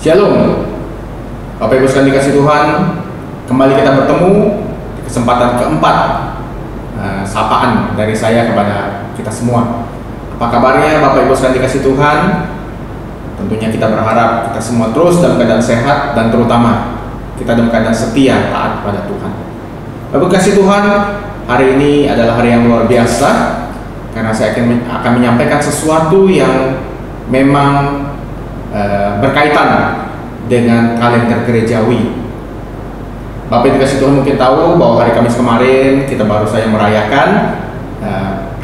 Shalom, Bapak Ibu sekalian dikasih Tuhan. Kembali kita bertemu di kesempatan keempat, sapaan dari saya kepada kita semua. Apa kabarnya Bapak Ibu sekalian dikasih Tuhan? Tentunya kita berharap kita semua terus dalam keadaan sehat, dan terutama kita dalam keadaan setia taat pada Tuhan. Bapak kasih Tuhan, hari ini adalah hari yang luar biasa, karena saya akan menyampaikan sesuatu yang memang berkaitan dengan kalender gerejawi. Bapak Ibu kasih Tuhan mungkin tahu bahwa hari Kamis kemarin kita baru saja merayakan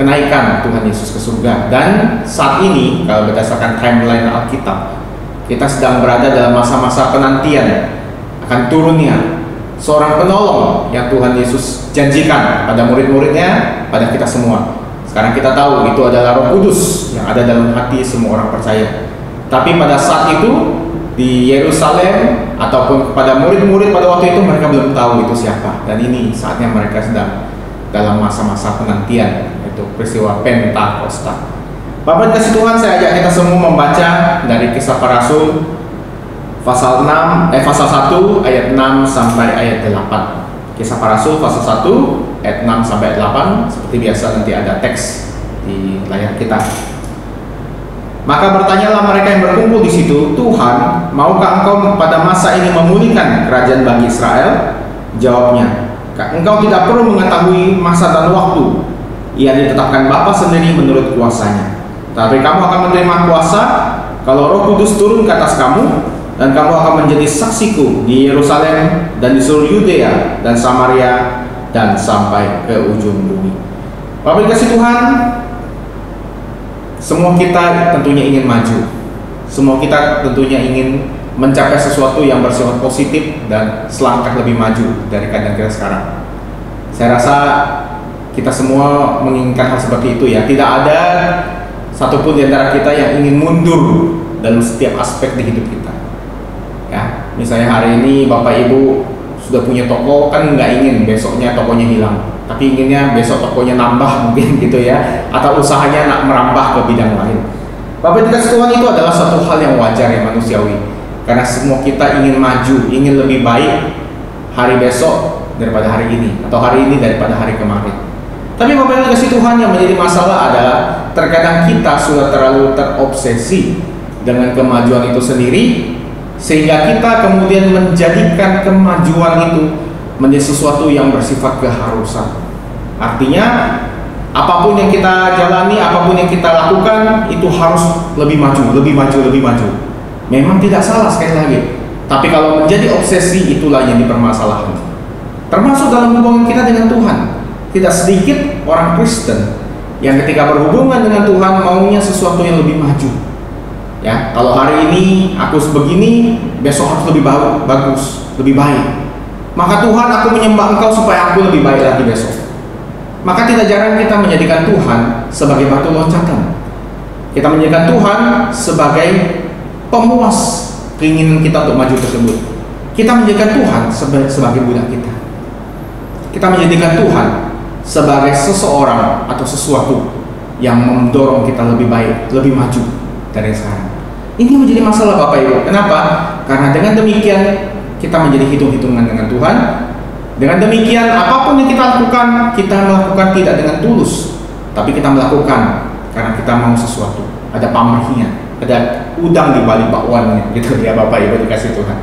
kenaikan Tuhan Yesus ke surga. Dan saat ini kalau berdasarkan timeline Alkitab, kita sedang berada dalam masa-masa penantian akan turunnya seorang penolong yang Tuhan Yesus janjikan pada murid-muridnya, pada kita semua. Sekarang kita tahu itu adalah Roh Kudus yang ada dalam hati semua orang percaya. Tapi pada saat itu di Yerusalem ataupun kepada murid-murid pada waktu itu, mereka belum tahu itu siapa. Dan ini saatnya mereka sedang dalam masa-masa penantian, yaitu peristiwa Pentakosta. Bapak kasih Tuhan, saya ajak kita semua membaca dari Kisah Para Rasul pasal 1 ayat 6 sampai ayat 8. Kisah Para Rasul pasal 1 ayat 6 sampai ayat 8. Seperti biasa nanti ada teks di layar kita. Maka bertanyalah mereka yang berkumpul di situ, "Tuhan, maukah Engkau pada masa ini memulihkan kerajaan bagi Israel?" Jawabnya, "Engkau tidak perlu mengetahui masa dan waktu. Ia ditetapkan Bapa sendiri menurut kuasanya. Tapi kamu akan menerima kuasa kalau Roh Kudus turun ke atas kamu, dan kamu akan menjadi saksiku di Yerusalem dan di seluruh Yudea dan Samaria dan sampai ke ujung bumi." Bapak kasih Tuhan, semua kita tentunya ingin maju. Semua kita tentunya ingin mencapai sesuatu yang bersifat positif dan selangkah lebih maju dari keadaan kita sekarang. Saya rasa kita semua menginginkan hal seperti itu ya. Tidak ada satupun di antara kita yang ingin mundur dalam setiap aspek di hidup kita. Ya, misalnya hari ini Bapak Ibu sudah punya toko, kan nggak ingin besoknya tokonya hilang, tapi inginnya besok tokonya nambah mungkin gitu ya, atau usahanya nak merambah ke bidang lain. Bapak dikasih Tuhan, itu adalah suatu hal yang wajar ya, manusiawi, karena semua kita ingin maju, ingin lebih baik hari besok daripada hari ini, atau hari ini daripada hari kemarin. Tapi Bapak dikasih Tuhan, yang menjadi masalah adalah terkadang kita sudah terlalu terobsesi dengan kemajuan itu sendiri, sehingga kita kemudian menjadikan kemajuan itu menjadi sesuatu yang bersifat keharusan. Artinya apapun yang kita jalani, apapun yang kita lakukan, itu harus lebih maju, lebih maju, lebih maju. Memang tidak salah sekali lagi, tapi kalau menjadi obsesi, itulah yang dipermasalahkan. Termasuk dalam hubungan kita dengan Tuhan. Tidak sedikit orang Kristen yang ketika berhubungan dengan Tuhan maunya sesuatu yang lebih maju. Ya, kalau hari ini aku sebegini, besok harus lebih bagus, lebih baik. Maka Tuhan, aku menyembah Engkau supaya aku lebih baik lagi besok. Maka tidak jarang kita menjadikan Tuhan sebagai batu loncatan. Kita menjadikan Tuhan sebagai pemuas keinginan kita untuk maju tersebut. Kita menjadikan Tuhan sebagai budak kita. Kita menjadikan Tuhan sebagai seseorang atau sesuatu yang mendorong kita lebih baik, lebih maju dari sekarang. Ini menjadi masalah Bapak Ibu. Kenapa? Karena dengan demikian kita menjadi hitung-hitungan dengan Tuhan. Dengan demikian apapun yang kita lakukan, kita melakukan tidak dengan tulus, tapi kita melakukan karena kita mau sesuatu. Ada pamrihnya, ada udang di balik bakwannya, gitu ya Bapak Ibu dikasih Tuhan.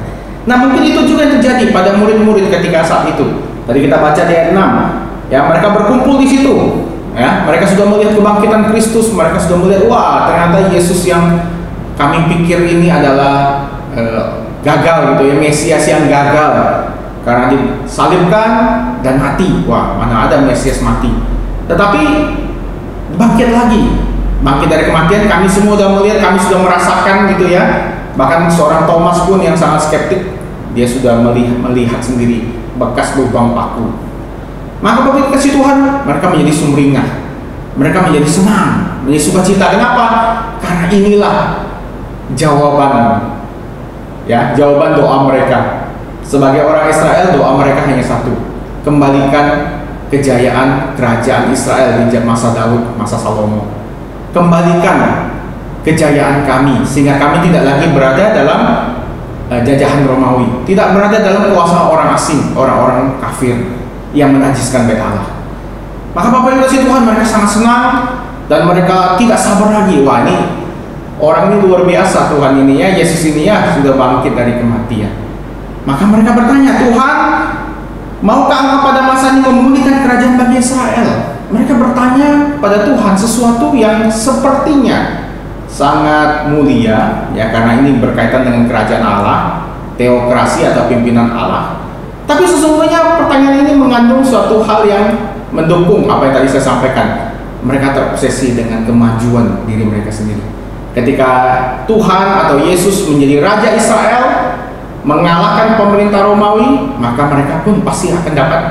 Nah, mungkin itu juga yang terjadi pada murid-murid ketika saat itu. Tadi kita baca di ayat 6, ya, mereka berkumpul di situ. Ya, mereka sudah melihat kebangkitan Kristus, mereka sudah melihat, wah, ternyata Yesus yang kami pikir ini adalah gagal gitu ya, Mesias yang gagal karena disalibkan dan mati. Wah, mana ada Mesias mati. Tetapi bangkit lagi, bangkit dari kematian. Kami semua sudah melihat, kami sudah merasakan gitu ya. Bahkan seorang Thomas pun yang sangat skeptik, dia sudah melihat sendiri bekas lubang paku. Maka Bapak kasih Tuhan, mereka menjadi sumringah, mereka menjadi senang, menjadi sukacita. Kenapa? Karena inilah jawaban doa mereka. Sebagai orang Israel, doa mereka hanya satu: kembalikan kejayaan kerajaan Israel di masa Daud, masa Salomo. Kembalikan kejayaan kami, sehingga kami tidak lagi berada dalam jajahan Romawi, tidak berada dalam kuasa orang asing, orang-orang kafir yang menajiskan bait Allah. Maka Bapak Ibu kasih Tuhan, mereka sangat senang dan mereka tidak sabar lagi. Wah, ini orang ini luar biasa, Tuhan ini ya, Yesus ini ya sudah bangkit dari kematian. Maka mereka bertanya, Tuhan, maukah Engkau pada masa ini memulihkan kerajaan bagi Israel? Mereka bertanya pada Tuhan sesuatu yang sepertinya sangat mulia ya, karena ini berkaitan dengan kerajaan Allah, teokrasi atau pimpinan Allah. Tapi sesungguhnya pertanyaan ini mengandung suatu hal yang mendukung apa yang tadi saya sampaikan. Mereka terobsesi dengan kemajuan diri mereka sendiri. Ketika Tuhan atau Yesus menjadi Raja Israel, mengalahkan pemerintah Romawi, maka mereka pun pasti akan dapat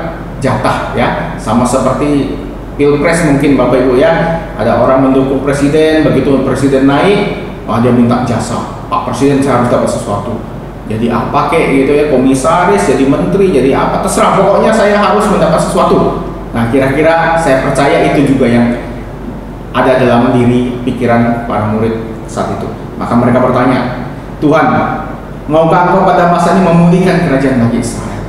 jatah ya. Sama seperti Pilpres mungkin Bapak Ibu ya, ada orang mendukung presiden, begitu presiden naik, dia minta jasa, Pak Presiden saya harus dapat sesuatu. Jadi apa kek gitu ya, komisaris, jadi menteri, jadi apa, terserah, pokoknya saya harus mendapat sesuatu. Nah, kira-kira saya percaya itu juga yang ada dalam diri pikiran para murid saat itu. Maka mereka bertanya, Tuhan, maukah Engkau pada masa ini memulihkan kerajaan bagi Israel?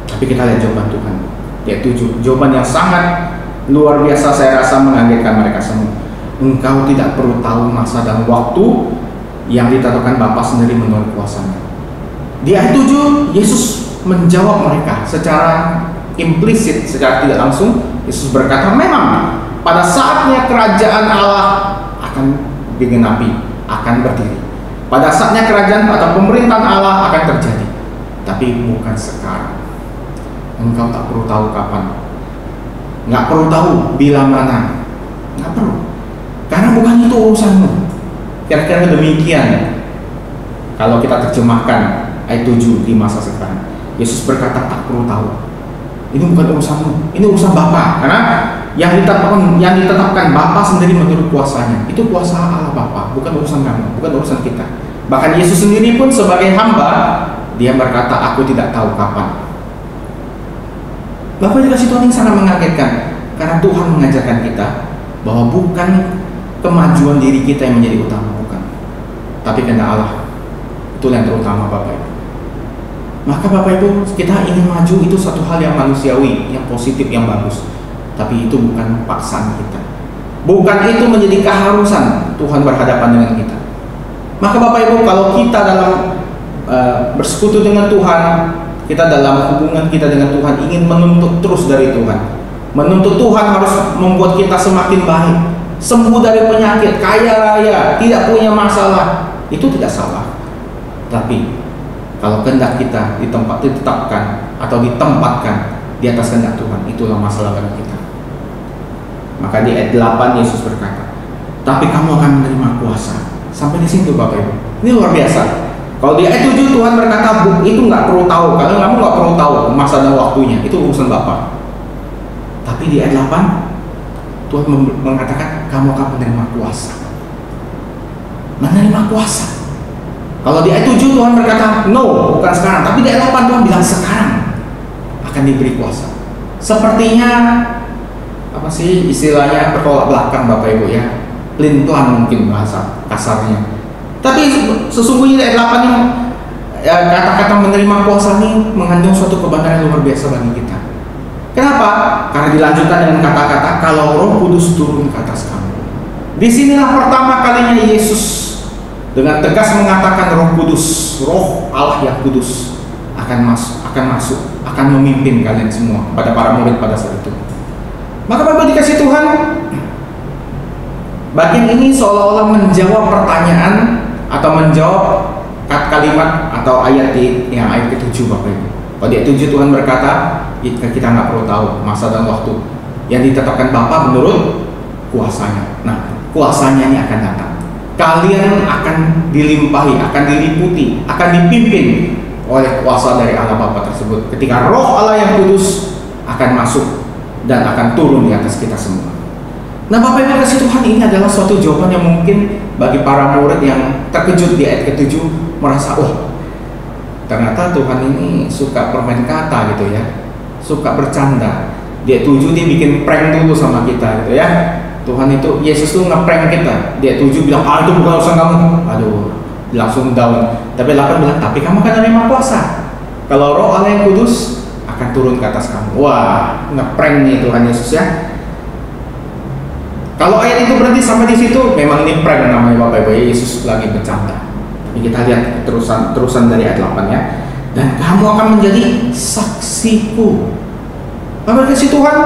Tapi kita lihat jawaban Tuhan, yaitu jawaban yang sangat luar biasa, saya rasa mengagetkan mereka semua. Engkau tidak perlu tahu masa dan waktu yang ditetapkan Bapa sendiri menurut kuasanya. Di ayat 7, Yesus menjawab mereka secara implisit, secara tidak langsung. Yesus berkata, memang pada saatnya kerajaan Allah akan digenapi, akan berdiri. Pada saatnya kerajaan atau pemerintahan Allah akan terjadi, tapi bukan sekarang. Engkau tak perlu tahu kapan, nggak perlu tahu bila mana, nggak perlu, karena bukan itu urusanmu. Kira-kira demikian kalau kita terjemahkan ayat 7 di masa sekarang. Yesus berkata tak perlu tahu, ini bukan urusanmu, ini urusan Bapa. Karena yang ditetapkan Bapa sendiri menurut kuasanya, itu kuasa Allah Bapa, bukan urusan kamu, bukan urusan kita. Bahkan Yesus sendiri pun sebagai hamba, dia berkata, aku tidak tahu kapan. Bapak dikasih Tuhan yang sangat mengagetkan, karena Tuhan mengajarkan kita bahwa bukan kemajuan diri kita yang menjadi utama, bukan, tapi kehendak Allah itu yang terutama Bapak Ibu. Maka Bapak Ibu, kita ingin maju itu satu hal yang manusiawi, yang positif, yang bagus, tapi itu bukan paksaan kita, bukan itu menjadi keharusan Tuhan berhadapan dengan kita. Maka Bapak Ibu, kalau kita dalam bersekutu dengan Tuhan, kita dalam hubungan kita dengan Tuhan ingin menuntut terus dari Tuhan, menuntut Tuhan harus membuat kita semakin baik, sembuh dari penyakit, kaya raya, tidak punya masalah, itu tidak salah. Tapi kalau kehendak kita ditetapkan atau ditempatkan di atas kehendak Tuhan, itulah masalah bagi kita. Maka di ayat 8 Yesus berkata, tapi kamu akan menerima kuasa. Sampai di situ Bapak Ibu, ini luar biasa. Kalau di ayat 7 Tuhan berkata, itu nggak perlu tahu, kalau kamu nggak perlu tahu masa dan waktunya, itu urusan Bapa. Tapi di ayat 8 Tuhan mengatakan, kamu akan menerima kuasa. Menerima kuasa. Kalau di ayat 7 Tuhan berkata, no, bukan sekarang. Tapi di ayat 8 Tuhan bilang sekarang akan diberi kuasa. Sepertinya apa sih istilahnya, bertolak belakang Bapak Ibu ya, pelin-pelan mungkin bahasa kasarnya. Tapi sesungguhnya di ayat 8 ini kata-kata menerima kuasa ini mengandung suatu kebenaran yang luar biasa bagi kita. Kenapa? Karena dilanjutkan dengan kata-kata, kalau Roh Kudus turun ke atas kamu. Disinilah pertama kalinya Yesus dengan tegas mengatakan Roh Kudus, Roh Allah yang kudus akan masuk, akan memimpin kalian semua, pada para murid pada saat itu. Maka Bapak dikasih Tuhan, bagian ini seolah-olah menjawab pertanyaan atau menjawab kalimat atau ayat di yang ayat ke-7 Bapak Ibu. Kalau di ayat 7 Tuhan berkata, kita nggak perlu tahu masa dan waktu yang ditetapkan Bapa menurut kuasanya. Nah, kuasanya ini akan datang. Kalian akan dilimpahi, akan diliputi, akan dipimpin oleh kuasa dari Allah Bapa tersebut. Ketika Roh Allah yang kudus akan masuk dan akan turun di atas kita semua. Nah Bapak Ibu kasih Tuhan, ini adalah suatu jawaban yang mungkin bagi para murid yang terkejut di ayat ke-7 merasa, oh ternyata Tuhan ini suka permain kata gitu ya, suka bercanda. Di ayat 7 dia bikin prank dulu sama kita gitu ya. Tuhan itu, Yesus tuh nge-prank kita. Dia 7 bilang, itu bukan urusan kamu. Aduh, langsung down. Tapi 8 bilang, tapi kamu akan menerima kuasa kalau Roh Allah yang kudus akan turun ke atas kamu. Wah, ngeprank nih Tuhan Yesus ya. Kalau ayat itu berhenti sampai di situ, memang ini prank namanya Bapak Ibu. Yesus lagi bercanda. Tapi kita lihat terusan dari ayat 8 ya. Dan kamu akan menjadi saksiku. Bapak kasih Tuhan,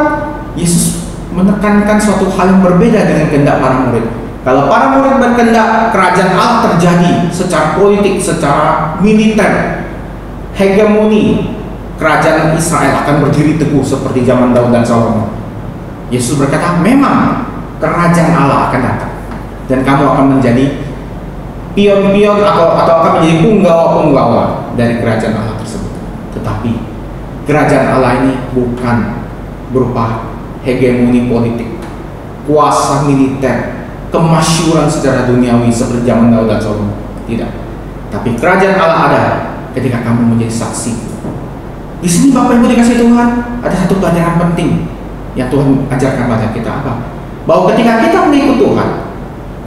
Yesus menekankan suatu hal yang berbeda dengan kehendak para murid. Kalau para murid berkehendak kerajaan Allah terjadi secara politik, secara militer, hegemoni kerajaan Israel akan berdiri teguh seperti zaman Daud dan Salomo. Yesus berkata, memang kerajaan Allah akan datang dan kamu akan menjadi pion-pion atau akan menjadi punggawa-punggawa dari kerajaan Allah tersebut. Tetapi kerajaan Allah ini bukan berupa hegemoni politik, kuasa militer, kemasyhuran secara duniawi seperti zaman Daud dan Salomo. Tidak. Tapi kerajaan Allah ada ketika kamu menjadi saksi. Di sini Bapak Ibu dikasih Tuhan, ada satu pelajaran penting yang Tuhan ajarkan pada kita apa? Bahwa ketika kita mengikut Tuhan,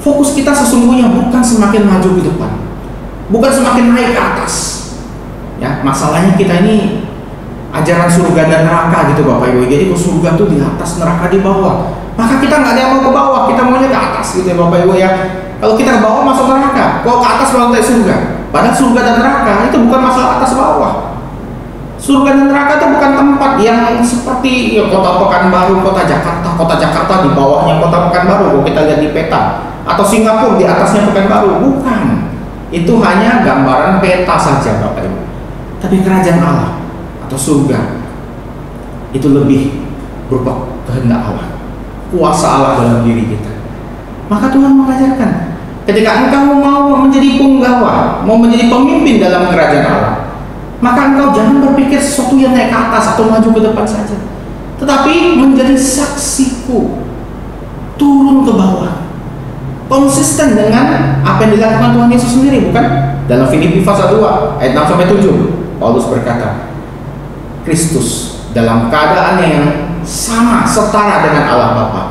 fokus kita sesungguhnya bukan semakin maju ke depan, bukan semakin naik ke atas. Ya, masalahnya kita ini ajaran surga dan neraka gitu Bapak Ibu. Jadi kalau surga tuh di atas, neraka di bawah. Maka kita nggak ada yang mau ke bawah, kita maunya ke atas gitu ya Bapak Ibu ya. Kalau kita ke bawah masuk neraka, kalau ke atas lantai surga. Padahal surga dan neraka itu bukan masalah atas bawah. Surga dan neraka itu bukan tempat yang seperti ya, kota Pekanbaru, kota Jakarta di bawahnya kota Pekanbaru. Kalau kita lihat di peta, atau Singapura di atasnya Pekanbaru, bukan. Itu hanya gambaran peta saja Bapak Ibu. Tapi kerajaan Allah atau surga itu lebih berupa kehendak Allah, kuasa Allah dalam diri kita. Maka Tuhan mengajarkan, ketika engkau mau menjadi punggawa, mau menjadi pemimpin dalam kerajaan Allah, maka engkau jangan berpikir sesuatu yang naik ke atas atau maju ke depan saja, tetapi menjadi saksiku, turun ke bawah, konsisten dengan apa yang dilakukan Tuhan Yesus sendiri, bukan? Dalam Filipi pasal 2 ayat 6-7, Paulus berkata, Kristus dalam keadaannya yang sama, setara dengan Allah Bapa,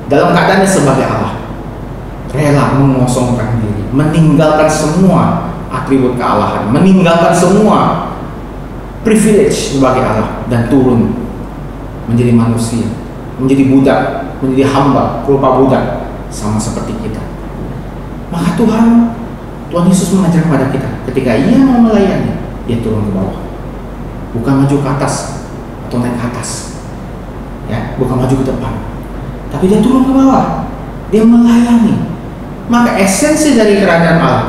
dalam keadaannya sebagai Allah, rela mengosongkan diri, meninggalkan semua atribut kealahan, meninggalkan semua privilege sebagai Allah, dan turun menjadi manusia, menjadi budak, menjadi hamba, berupa budak, sama seperti kita. Maka Tuhan Yesus mengajar kepada kita, ketika Ia mau melayani, Dia turun ke bawah, bukan maju ke atas atau naik ke atas, ya, bukan maju ke depan, tapi Dia turun ke bawah, Dia melayani. Maka esensi dari kerajaan Allah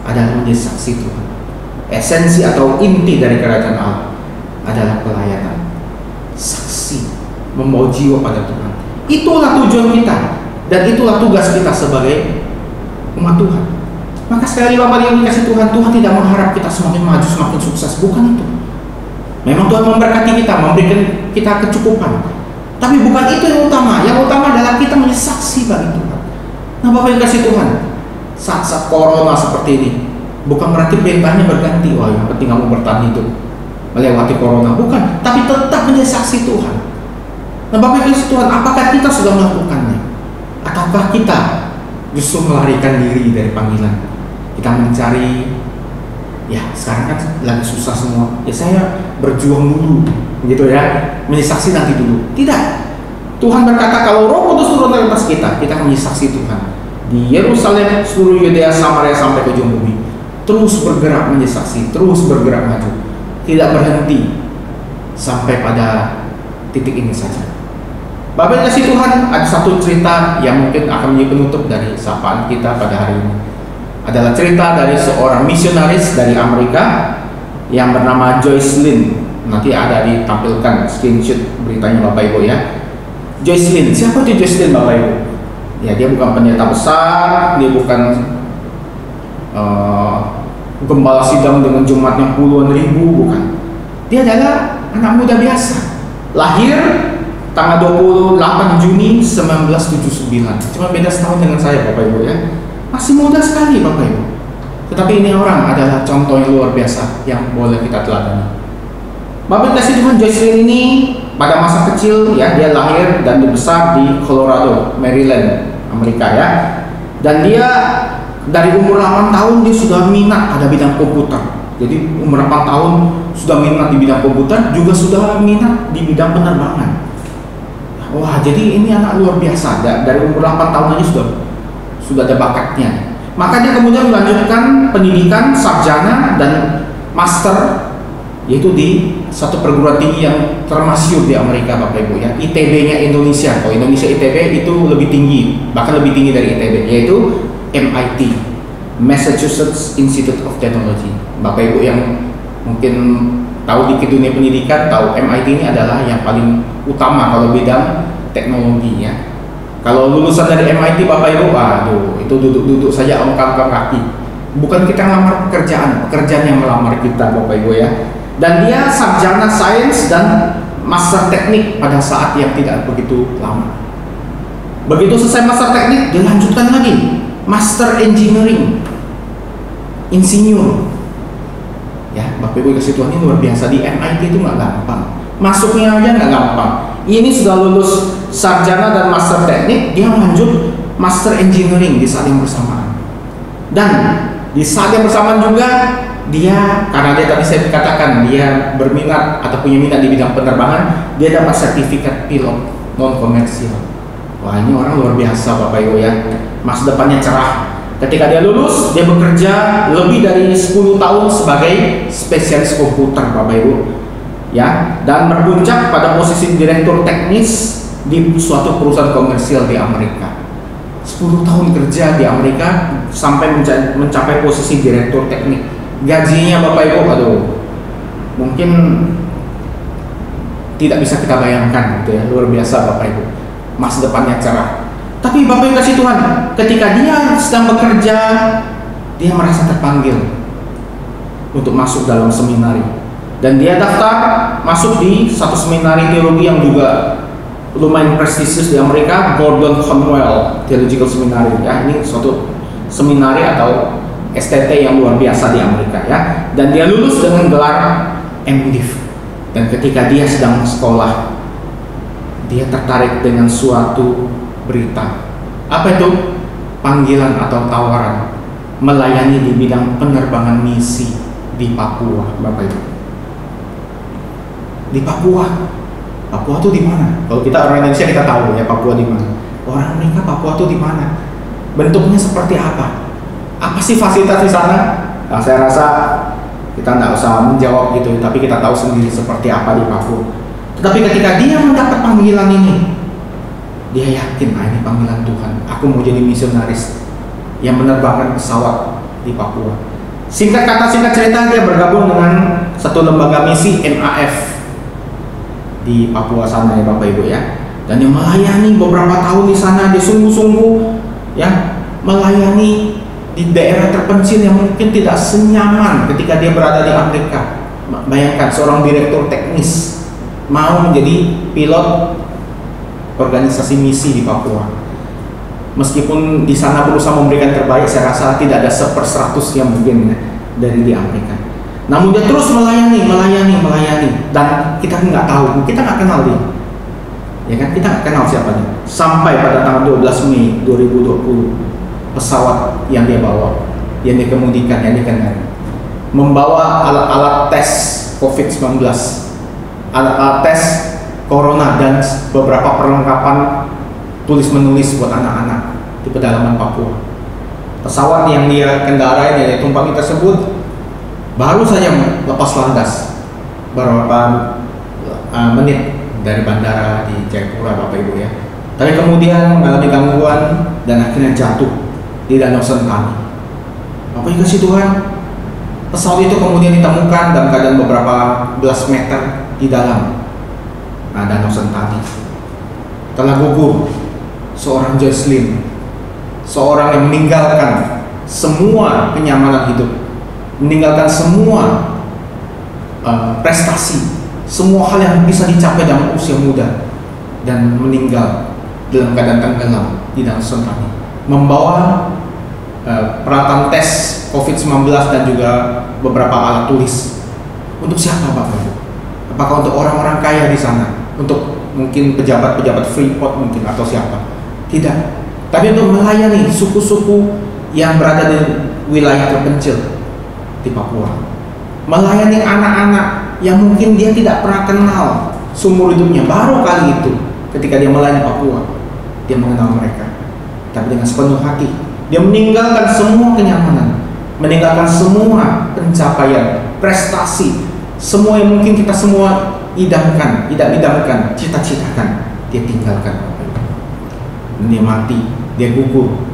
adalah menjadi saksi Tuhan. Esensi atau inti dari kerajaan Allah adalah pelayanan, saksi, membawa jiwa pada Tuhan. Itulah tujuan kita dan itulah tugas kita sebagai umat Tuhan. Maka sekali Bapak yang dikasih Tuhan, Tuhan tidak mengharap kita semakin maju, semakin sukses, bukan itu. Memang Tuhan memberkati kita, memberikan kita kecukupan, tapi bukan itu yang utama. Yang utama adalah kita menjadi saksi bagi Tuhan. Nah Bapak yang kasih Tuhan, saat-saat corona seperti ini, bukan berarti perintahnya berganti. Wah, yang penting kamu bertahan hidup melewati corona, bukan. Tapi tetap menjadi saksi Tuhan. Nah Bapak yang kasih Tuhan, apakah kita sudah melakukannya? Ataukah kita justru melarikan diri dari panggilan? Kita mencari, ya sekarang kan lagi susah semua, ya saya berjuang dulu, gitu ya, menjadi saksi nanti dulu. Tidak. Tuhan berkata kalau Roh Kudus turun dari atas kita, kita akan menjadi saksi Tuhan di Yerusalem, seluruh Yudea, Samaria sampai ke ujung bumi. Terus bergerak menjadi saksi, terus bergerak maju, tidak berhenti sampai pada titik ini saja. Bapak kasih Tuhan, ada satu cerita yang mungkin akan menjadi penutup dari sapaan kita pada hari ini. Adalah cerita dari seorang misionaris dari Amerika yang bernama Joycelyn. Nanti ada ditampilkan screenshot beritanya Bapak Ibu ya. Joycelyn, siapa itu Joycelyn Bapak Ibu? Ya, dia bukan pendeta besar, dia bukan gembala sidang dengan jemaatnya puluhan ribu, bukan. Dia adalah anak muda biasa, lahir tanggal 28 Juni 1979. Cuma beda setahun dengan saya Bapak Ibu ya. Masih muda sekali Bapak Ibu. Tetapi ini orang adalah contoh yang luar biasa yang boleh kita teladani. Bapak kasih Tuhan, Joycelyn ini pada masa kecil ya, dia lahir dan dibesar di Colorado, Maryland, Amerika ya. Dan dia Dari umur 8 tahun dia sudah minat pada bidang komputer. Jadi umur 8 tahun sudah minat di bidang komputer, juga sudah minat di bidang penerbangan. Wah, jadi ini anak luar biasa. Dari umur 8 tahun aja sudah ada bakatnya. Maka dia kemudian melanjutkan pendidikan sarjana dan master, yaitu di satu perguruan tinggi yang termasyhur di Amerika, Bapak Ibu ya. ITB-nya Indonesia. Kalau Indonesia ITB itu lebih tinggi, bahkan lebih tinggi dari ITB, yaitu MIT, Massachusetts Institute of Technology. Bapak Ibu yang mungkin tahu dikit dunia pendidikan, tahu MIT ini adalah yang paling utama kalau bidang teknologi ya. Kalau lulusan dari MIT, Bapak Ibu, waduh, itu duduk-duduk saja angkat kaki. Bukan kita ngelamar pekerjaan yang melamar kita, Bapak Ibu ya. Dan dia sarjana sains dan master teknik pada saat yang tidak begitu lama. Begitu selesai master teknik, dia lanjutkan lagi master engineering, insinyur. Ya, Bapak Ibu kasih Tuhan, ini luar biasa. Di MIT itu nggak gampang, masuknya aja nggak gampang. Ini sudah lulus sarjana dan master teknik, dia lanjut master engineering di saat yang bersamaan. Dan di saat yang bersamaan juga dia, karena dia tadi saya katakan dia berminat atau punya minat di bidang penerbangan, dia dapat sertifikat pilot non komersial. Wah, ini orang luar biasa, Bapak Ibu ya. Masa depannya cerah. Ketika dia lulus, dia bekerja lebih dari 10 tahun sebagai spesialis komputer, Bapak Ibu ya, dan berpuncak pada posisi direktur teknis di suatu perusahaan komersial di Amerika. 10 tahun kerja di Amerika sampai mencapai posisi direktur teknik. Gajinya, Bapak Ibu, aduh, mungkin tidak bisa kita bayangkan gitu ya. Luar biasa, Bapak Ibu. Masa depannya cerah. Tapi Bapak Ibu kasih Tuhan, ketika dia sedang bekerja, dia merasa terpanggil untuk masuk dalam seminari. Dan dia daftar masuk di satu seminari teologi yang juga lumayan prestisius di Amerika, Gordon Conwell Theological Seminary ya. Ini suatu seminari atau STT yang luar biasa di Amerika ya. Dan dia lulus dengan gelar MDiv. Dan ketika dia sedang sekolah, dia tertarik dengan suatu berita. Apa itu? Panggilan atau tawaran melayani di bidang penerbangan misi di Papua, Bapak Ibu. Di Papua. Papua itu di mana? Kalau kita orang Indonesia kita tahu ya Papua di mana. Orang Amerika Papua itu di mana? Bentuknya seperti apa? Apa sih fasilitas di sana? Nah, saya rasa kita nggak usah menjawab gitu, tapi kita tahu sendiri seperti apa di Papua. Tetapi ketika dia mendapat panggilan ini, dia yakin, ini panggilan Tuhan. Aku mau jadi misionaris yang menerbangkan pesawat di Papua. Singkat kata, singkat cerita, dia bergabung dengan satu lembaga misi MAF di Papua sana ya Bapak Ibu ya. Dan dia melayani beberapa tahun di sana, dia sungguh-sungguh ya melayani di daerah terpencil yang mungkin tidak senyaman ketika dia berada di Amerika. Bayangkan seorang direktur teknis mau menjadi pilot organisasi misi di Papua. Meskipun di sana berusaha memberikan terbaik, saya rasa tidak ada 1/100 yang mungkin ya, dari di Amerika. Namun dia terus melayani, dan kita nggak tahu, kita nggak kenal dia, ya kan? Kita nggak kenal siapanya. Sampai pada tanggal 12 Mei 2020, pesawat yang dia bawa, yang dia kemudikan, yang dia kendari, membawa alat-alat tes COVID-19, alat-alat tes Corona dan beberapa perlengkapan tulis menulis buat anak-anak di pedalaman Papua. Pesawat yang dia kendarai, yang dia tumpangi tersebut baru saja lepas landas beberapa menit dari bandara di Jayapura, Bapak Ibu ya. Tapi kemudian mengalami gangguan dan akhirnya jatuh di Danau Sentani. Bapak Ibu kasih Tuhan, pesawat itu kemudian ditemukan dalam keadaan beberapa belas meter di dalam Danau Sentani. Telah gugur seorang Jocelyn, seorang yang meninggalkan semua kenyamanan hidup, meninggalkan semua prestasi, semua hal yang bisa dicapai dalam usia muda, dan meninggal dalam keadaan tenggelam di Danau Sentani, membawa peralatan tes COVID-19 dan juga beberapa alat tulis. Untuk siapa, Bapak Ibu? Apakah untuk orang-orang kaya di sana? Untuk mungkin pejabat-pejabat Freeport mungkin atau siapa? Tidak. Tapi untuk melayani suku-suku yang berada di wilayah terpencil di Papua, melayani anak-anak yang mungkin dia tidak pernah kenal seumur hidupnya. Baru kali itu ketika dia melayani Papua, dia mengenal mereka. Tapi dengan sepenuh hati, dia meninggalkan semua kenyamanan, meninggalkan semua pencapaian, prestasi, semua yang mungkin kita semua idamkan, cita-citakan, dia tinggalkan. Dan dia mati, dia gugur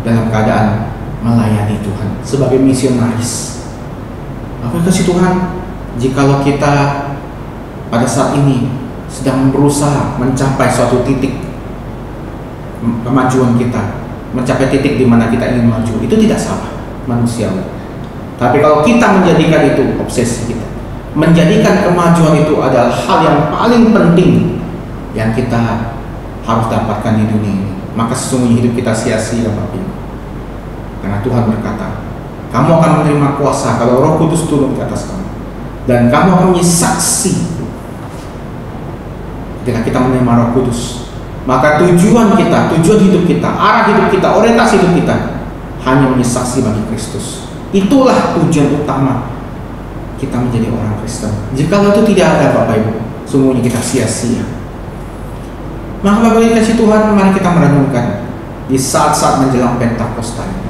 dalam keadaan melayani Tuhan sebagai misionaris. Apa kasih Tuhan, jikalau kita pada saat ini sedang berusaha mencapai suatu titik kemajuan kita, mencapai titik di mana kita ingin maju, itu tidak salah, manusiawi. Tapi kalau kita menjadikan itu obsesi kita, menjadikan kemajuan itu adalah hal yang paling penting yang kita harus dapatkan di dunia ini, maka sesungguhnya hidup kita sia-sia, Bapak Ibu. Karena Tuhan berkata, kamu akan menerima kuasa kalau Roh Kudus turun ke atas kamu, dan kamu akan menjadi saksi. Ketika kita menerima Roh Kudus, maka tujuan hidup kita, arah hidup kita, orientasi hidup kita hanya menjadi saksi bagi Kristus. Itulah tujuan utama kita menjadi orang Kristen. Jika itu tidak ada, Bapak Ibu, sungguhnya kita sia-sia. Maka Bapak Ibu kasih Tuhan, mari kita merenungkan di saat-saat menjelang Pentakosta ini,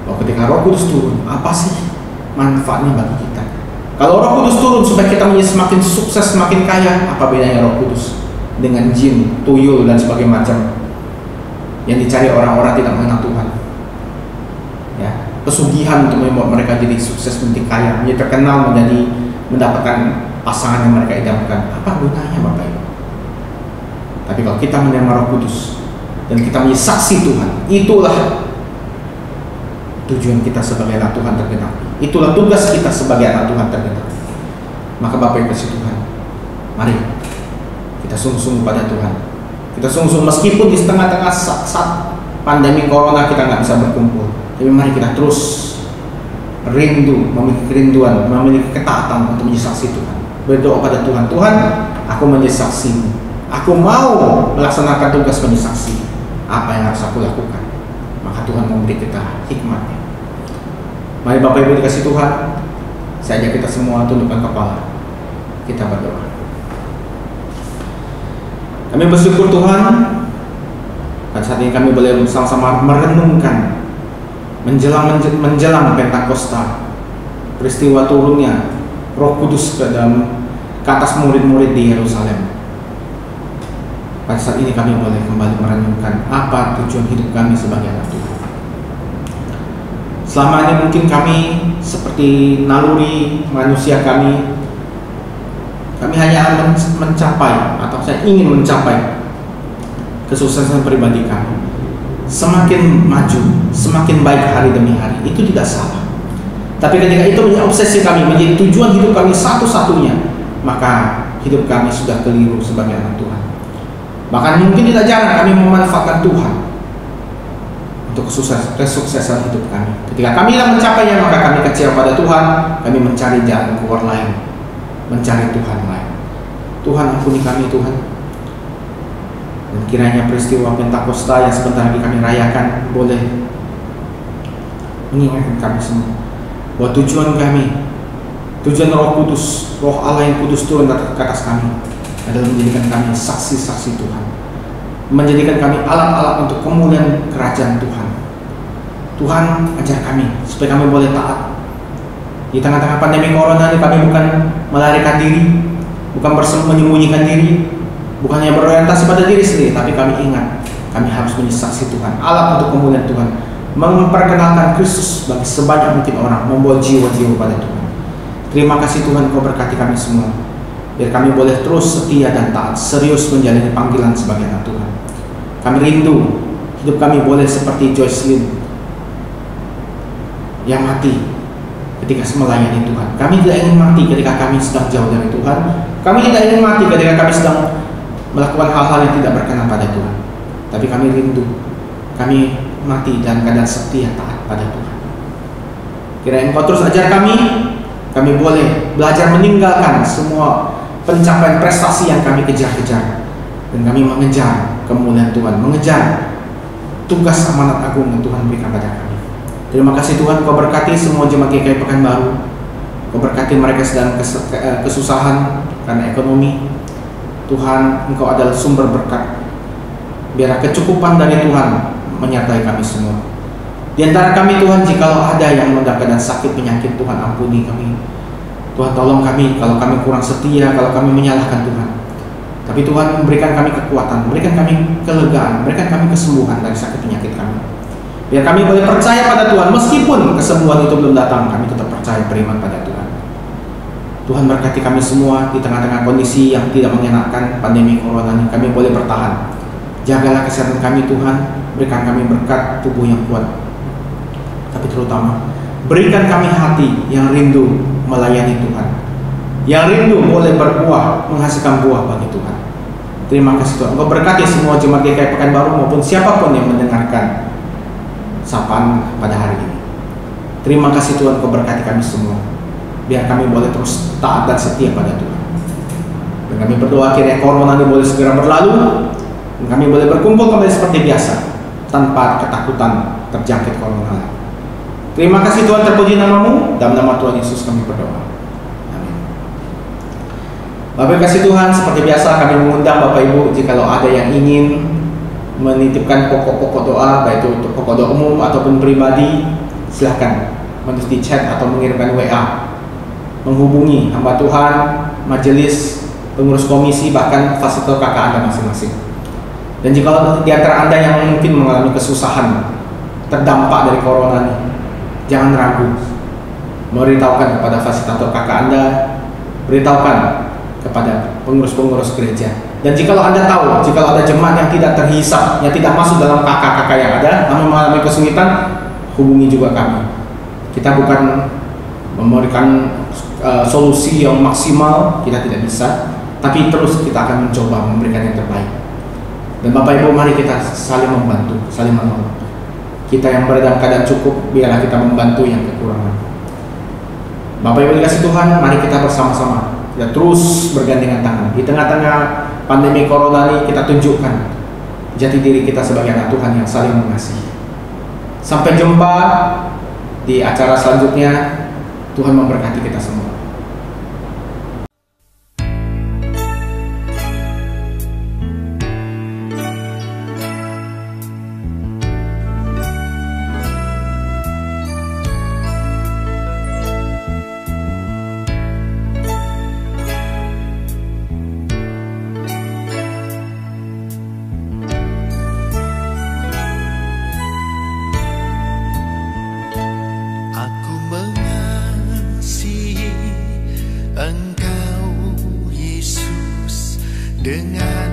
bahwa ketika Roh Kudus turun, apa sih manfaatnya bagi kita? Kalau Roh Kudus turun supaya kita menjadi semakin sukses, semakin kaya, apa bedanya Roh Kudus dengan jin, tuyul, dan sebagainya macam yang dicari orang-orang tidak mengenal Tuhan? Ya, pesugihan untuk membuat mereka jadi sukses, menjadi kaya, menjadi terkenal, menjadi mendapatkan pasangan yang mereka idamkan. Apa gunanya, Bapak Ibu? Tapi kalau kita menerima Roh Kudus dan kita menjadi saksi Tuhan, itulah tujuan kita sebagai anak Tuhan tergenapi. Itulah tugas kita sebagai anak Tuhan tergenapi. Maka Bapak Ibu kasih Tuhan, mari kita sungguh-sungguh pada Tuhan. Kita sungguh-sungguh meskipun di tengah-tengah saat pandemi corona kita nggak bisa berkumpul, tapi mari kita terus rindu, memiliki kerinduan, memiliki ketaatan untuk menjadi saksi Tuhan. Berdoa pada Tuhan, Tuhan, aku menjadi saksi-Mu. Aku mau melaksanakan tugas menjadi saksi. Apa yang harus aku lakukan? Maka Tuhan memberi kita hikmatnya. Mari Bapak Ibu dikasih Tuhan, saya ajak kita semua tundukkan kepala. Kita berdoa. Kami bersyukur Tuhan, pada saat ini kami boleh bersama-sama merenungkan menjelang Pentakosta, peristiwa turunnya Roh Kudus ke atas murid-murid di Yerusalem. Pada saat ini kami boleh kembali merenungkan apa tujuan hidup kami sebagai anak Tuhan. Selama ini mungkin kami seperti naluri manusia kami hanya mencapai, atau saya ingin mencapai kesuksesan pribadi kami. Semakin maju, semakin baik hari demi hari, itu tidak salah. Tapi ketika itu menjadi obsesi kami, menjadi tujuan hidup kami satu-satunya, maka hidup kami sudah keliru sebagai anak Tuhan. Bahkan mungkin tidak jarang kami memanfaatkan Tuhan untuk kesuksesan hidup kami. Ketika kami tidak mencapainya, maka kami kecewa pada Tuhan. Kami mencari jalan keluar lain, mencari Tuhan lain. Tuhan ampuni kami Tuhan. Dan kiranya peristiwa Pentakosta yang sebentar lagi kami rayakan boleh mengingatkan kami semua bahwa tujuan kami, tujuan Roh Kudus, Roh Allah yang kudus turun ke atas kami adalah menjadikan kami saksi-saksi Tuhan, menjadikan kami alat-alat untuk kemuliaan kerajaan Tuhan. Tuhan ajar kami supaya kami boleh taat. Di tengah-tengah pandemi corona ini kami bukan melarikan diri, bukan menyembunyikan diri, bukan hanya berorientasi pada diri sendiri, tapi kami ingat kami harus menjadi saksi Tuhan, alat untuk kemuliaan Tuhan, memperkenalkan Kristus bagi sebanyak mungkin orang, membawa jiwa-jiwa pada Tuhan. Terima kasih Tuhan, Kau berkati kami semua, biar kami boleh terus setia dan taat, serius menjalani panggilan sebagai anak Tuhan. Kami rindu hidup kami boleh seperti Joyce Lin yang mati ketika melayani Tuhan. Kami tidak ingin mati ketika kami sedang jauh dari Tuhan. Kami tidak ingin mati ketika kami sedang melakukan hal-hal yang tidak berkenan pada Tuhan. Tapi kami rindu kami mati dalam keadaan setia taat pada Tuhan. Kiranya Engkau terus ajar kami boleh belajar meninggalkan semua pencapaian prestasi yang kami kejar-kejar, dan kami mengejar kemuliaan Tuhan, mengejar tugas amanat agung yang Tuhan berikan pada kami. Terima kasih Tuhan, Kau berkati semua jemaat GKI Pekanbaru. Kau berkati mereka sedang kesusahan karena ekonomi. Tuhan, Engkau adalah sumber berkat. Biarlah kecukupan dari Tuhan menyertai kami semua. Di antara kami Tuhan, jikalau ada yang dalam sakit penyakit, Tuhan ampuni kami. Tuhan tolong kami kalau kami kurang setia, kalau kami menyalahkan Tuhan. Tapi Tuhan berikan kami kekuatan, berikan kami kelegaan, berikan kami kesembuhan dari sakit penyakit kami. Biar kami boleh percaya pada Tuhan, meskipun kesembuhan itu belum datang, kami tetap percaya beriman pada Tuhan. Tuhan berkati kami semua di tengah-tengah kondisi yang tidak mengenakan pandemi corona ini, kami boleh bertahan. Jagalah kesehatan kami Tuhan, berikan kami berkat tubuh yang kuat. Tapi terutama, berikan kami hati yang rindu melayani Tuhan, yang rindu boleh berbuah, menghasilkan buah bagi Tuhan. Terima kasih Tuhan. Engkau berkati semua jemaat GKI Pekanbaru maupun siapapun yang mendengarkan sapaan pada hari ini. Terima kasih Tuhan, Engkau berkati kami semua. Biar kami boleh terus taat dan setia pada Tuhan. Dan kami berdoa kiranya corona ini boleh segera berlalu, dan kami boleh berkumpul kembali seperti biasa tanpa ketakutan terjangkit corona. Terima kasih Tuhan, terpuji namamu. Dalam nama Tuhan Yesus kami berdoa. Amin. Bapak kasih Tuhan, seperti biasa kami mengundang Bapak Ibu jikalau ada yang ingin menitipkan pokok-pokok doa, baik itu untuk pokok doa umum ataupun pribadi, silahkan menulis di chat atau mengirimkan WA, menghubungi hamba Tuhan, majelis, pengurus komisi, bahkan fasilitator kakak Anda masing-masing. Dan jika di antara Anda yang mungkin mengalami kesusahan terdampak dari corona ini, jangan ragu, memberitahukan kepada fasilitator kakak Anda, beritahukan kepada pengurus-pengurus gereja. Dan jika Anda tahu, jika ada jemaat yang tidak terhisap, yang tidak masuk dalam kakak-kakak yang ada, namun mengalami kesulitan, hubungi juga kami. Kita bukan memberikan solusi yang maksimal, kita tidak bisa, tapi terus kita akan mencoba memberikan yang terbaik. Dan Bapak Ibu, mari kita saling membantu, saling menolong. Kita yang berada dalam keadaan cukup, biarlah kita membantu yang kekurangan. Bapak Ibu dikasih Tuhan, mari kita bersama-sama, kita terus bergandengan tangan. Di tengah-tengah pandemi corona ini, kita tunjukkan jati diri kita sebagai anak Tuhan yang saling mengasihi. Sampai jumpa di acara selanjutnya. Tuhan memberkati kita semua. Dengan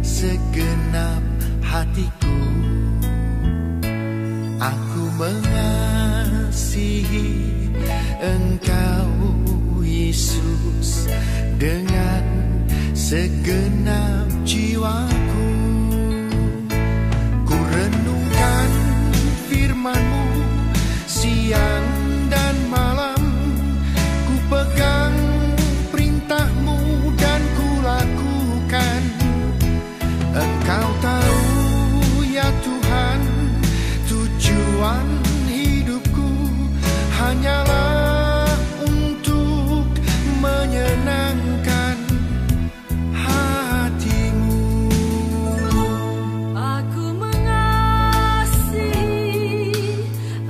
segenap hatiku, aku mengasihi Engkau Yesus dengan segenap jiwaku. Ku renungkan firman-Mu siang dan malam, ku pegang perintah-Mu dan ku lakukan. Engkau tahu ya Tuhan, tujuan hidupku hanyalah untuk menyenangkan hati-Mu. Aku mengasihi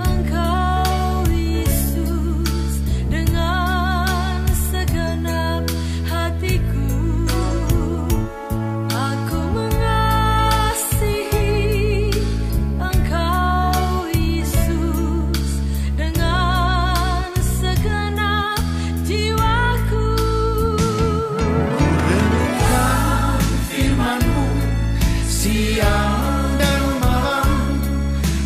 Engkau Yesus dengan segenap hatiku. Aku mengasihi Engkau Yesus dengan segenap jiwaku. Renungkan firman-Mu siang dan malam,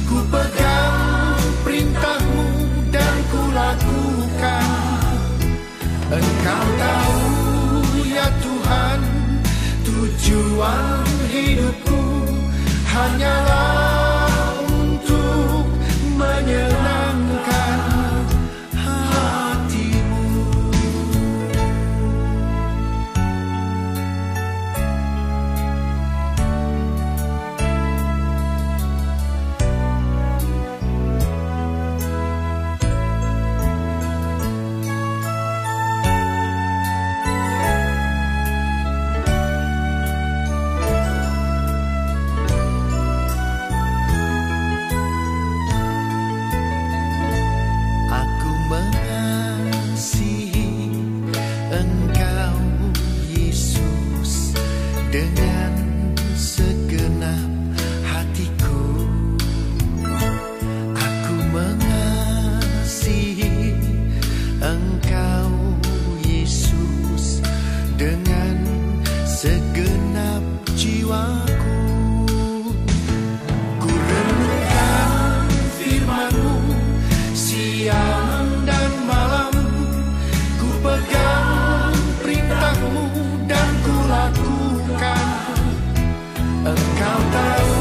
ku pegang perintah-Mu dan ku lakukan. Engkau tahu ya Tuhan, tujuan hidupku hanyalah untuk menyenangkan hati-Mu. jiwaku. Ku renungkan firman-Mu siang dan malam, ku pegang perintah-Mu dan ku lakukan. Engkau tahu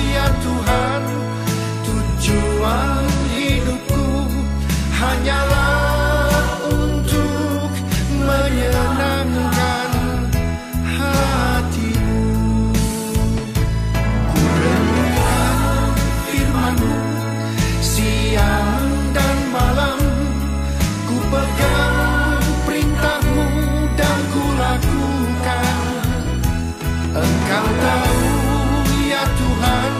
ya Tuhan, tujuan hidupku hanyalah untuk menyenangkan hati-Mu. Ku renungkan firman-Mu siang dan malam, ku pegang perintah-Mu dan ku lakukan. Engkau tahu ya Tuhan,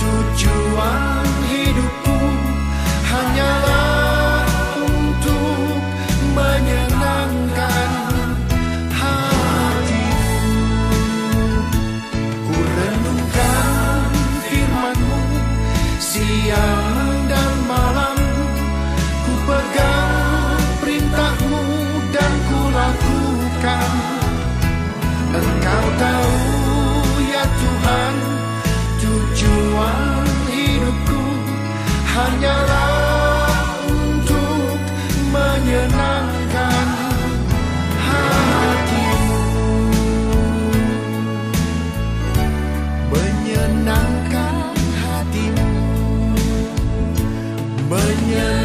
tujuan hidupku hanyalah untuk menyenangkan hati-Mu. Ku renungkan firman-Mu siang dan malam, ku pegang perintah-Mu dan ku lakukan. Engkau tahu ya Tuhan, tujuan hidupku hanyalah untuk menyenangkan hati-Mu. Menyenangkan hati-Mu, menyenangkan